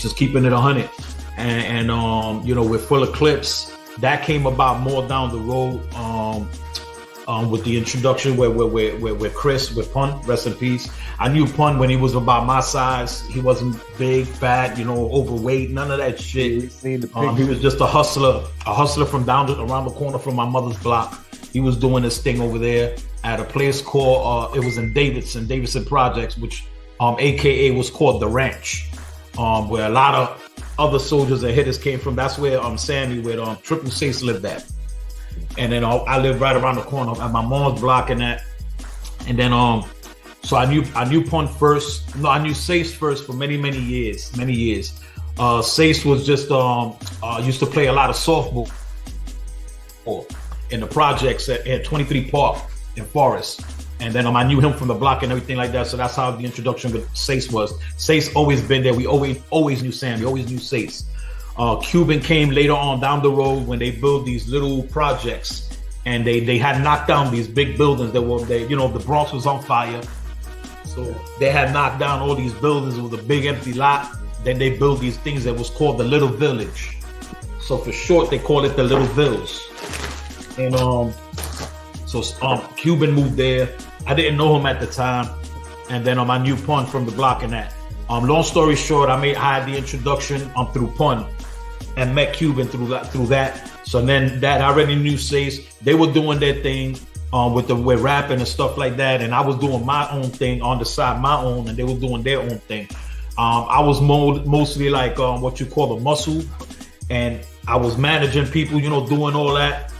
just keeping it 100. You know, we're full of clips. That came about more down the road with the introduction where Chris, with Pun, rest in peace. I knew Pun when he was about my size. He wasn't big, fat, you know, overweight, none of that shit. He was just a hustler from around the corner from my mother's block. He was doing this thing over there at a place called, it was in Davidson Projects, which AKA was called The Ranch, where a lot of other soldiers and hitters came from. That's where Sammy with Triple Sace lived at. And then I lived right around the corner at my mom's block and that. And then so I knew Pun first. No, I knew Sace first for many years. Sace was just used to play a lot of softball in the projects at 23 Park in Forest. And then I knew him from the block and everything like that. So that's how the introduction with Sace was. Sace always been there. We always knew Sammy, always knew Sace. Cuban came later on down the road when they built these little projects, and they had knocked down these big buildings that were, you know, the Bronx was on fire. So they had knocked down all these buildings. It was a big empty lot. Then they built these things that was called the Little Village. So for short, they call it the Little Vills. And so Cuban moved there. I didn't know him at the time. And then I knew Pun from the block and that. Long story short, I had the introduction through Pun and met Cuban through that. So then that I already knew Sace. They were doing their thing with rapping and stuff like that. And I was doing my own thing on the side, my own, and they were doing their own thing. I was mostly like what you call the muscle. And I was managing people, you know, doing all that.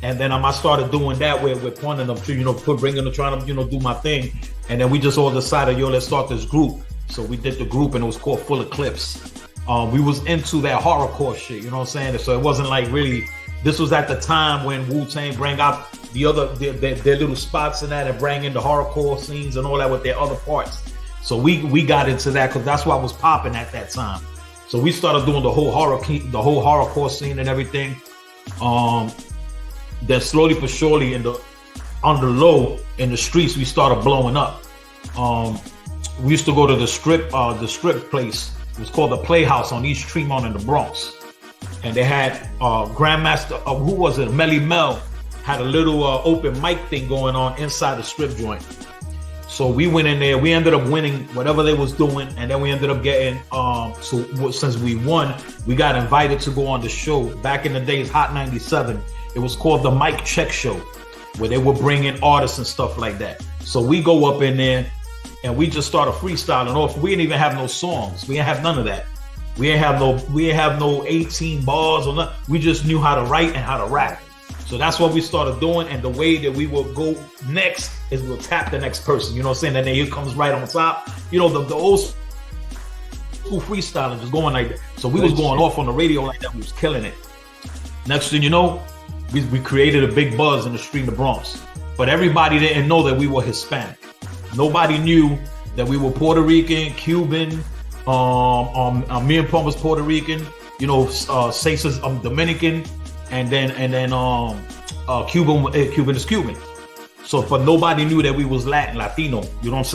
And then I started doing that with Pun and them too, you know, trying to, you know, do my thing. And then we just all decided, yo, let's start this group. So we did the group and it was called Full of Clips. We was into that horrorcore shit, you know what I'm saying? So it wasn't like really, this was at the time when Wu-Tang bring out their little spots and that and bring in the horrorcore scenes and all that with their other parts. So we got into that because that's what was popping at that time. So we started doing the whole horrorcore scene and everything. Then slowly but surely on the low in the streets, we started blowing up. We used to go to the strip place. It was called the Playhouse on East Tremont in the Bronx. And they had Grandmaster, who was it? Melly Mel had a little open mic thing going on inside the strip joint. So we went in there. We ended up winning whatever they was doing, and then we ended up getting. So since we won, we got invited to go on the show. Back in the days, Hot 97. It was called the Mike Check Show, where they would bring in artists and stuff like that. So we go up in there. And we just started freestyling off. We didn't even have no songs. We didn't have none of that. We didn't have no 18 bars or nothing. We just knew how to write and how to rap. So that's what we started doing. And the way that we will go next is we'll tap the next person. You know what I'm saying? And then here comes right on top. You know, the old school freestyling just going like that. So we was going off on the radio like that. We was killing it. Next thing you know, we created a big buzz in the street in the Bronx. But everybody didn't know that we were Hispanic. Nobody knew that we were Puerto Rican, Cuban. Me and Pun was Puerto Rican. You know, Sace is Dominican, and then Cuban is Cuban. So, but nobody knew that we was Latino. You know what I'm